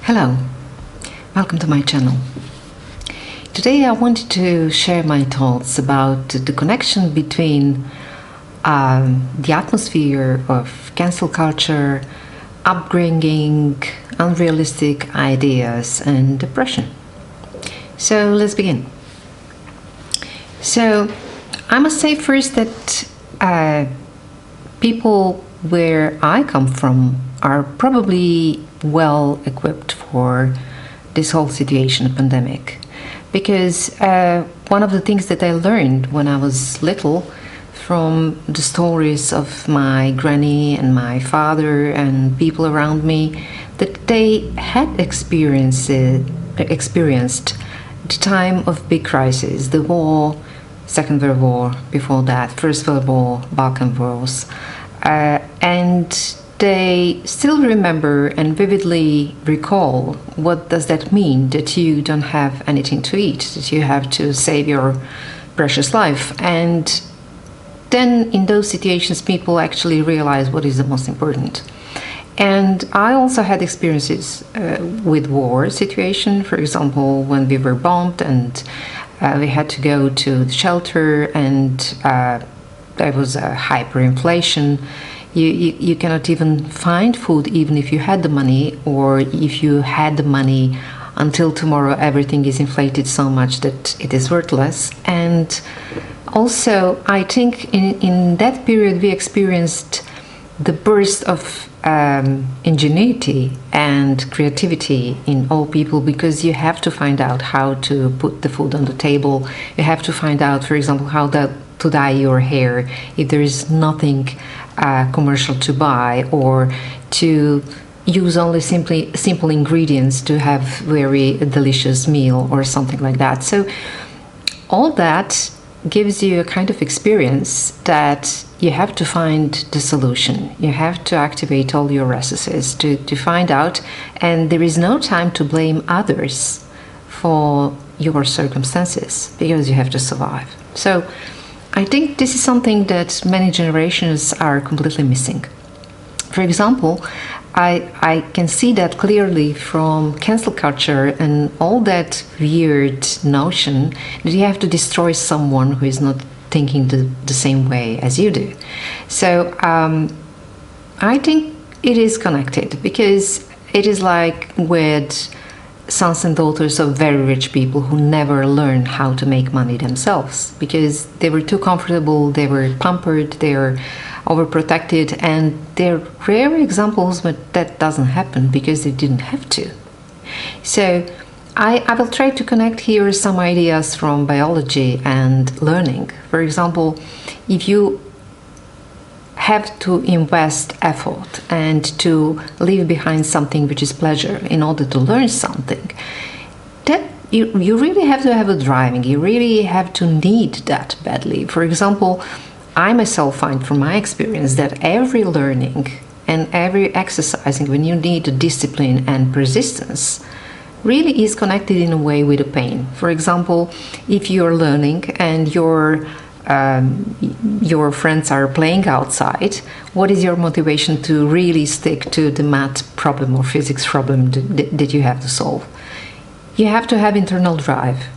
Hello, welcome to my channel. Today I wanted to share my thoughts about the connection between the atmosphere of cancel culture, upbringing, unrealistic ideas and depression. So let's begin. So I must say first that people where I come from are probably well equipped for this whole situation, pandemic, because one of the things that I learned when I was little from the stories of my granny and my father and people around me, that they had experienced the time of big crisis, the war, Second World War, before that, First World War, Balkan Wars, and they still remember and vividly recall what does that mean, that you don't have anything to eat, that you have to save your precious life. And then in those situations people actually realize what is the most important. And I also had experiences with war situation, for example when we were bombed and we had to go to the shelter, and there was a hyperinflation. You cannot even find food even if you had the money, or if you had the money, until tomorrow everything is inflated so much that it is worthless. And also I think in that period we experienced the burst of ingenuity and creativity in all people, because you have to find out how to put the food on the table. You have to find out, for example, how to dye your hair if there is nothing commercial to buy, or to use only simple ingredients to have very delicious meal or something like that. So all that gives you a kind of experience that you have to find the solution. You have to activate all your resources to find out, and there is no time to blame others for your circumstances, because you have to survive. So I think this is something that many generations are completely missing. For example, I can see that clearly from cancel culture and all that weird notion that you have to destroy someone who is not thinking the same way as you do. So I think it is connected, because it is like with sons and daughters of very rich people who never learned how to make money themselves, because they were too comfortable, they were pampered, they were overprotected, and there are rare examples but that doesn't happen because they didn't have to. So I will try to connect here some ideas from biology and learning. For example, if you have to invest effort and to leave behind something which is pleasure in order to learn something, that you really have to have a driving, you really have to need that badly. For example, I myself find from my experience that every learning and every exercising, when you need discipline and persistence, really is connected in a way with the pain. For example, if you're learning and your friends are playing outside, what is your motivation to really stick to the math problem or physics problem that you have to solve? You have to have internal drive.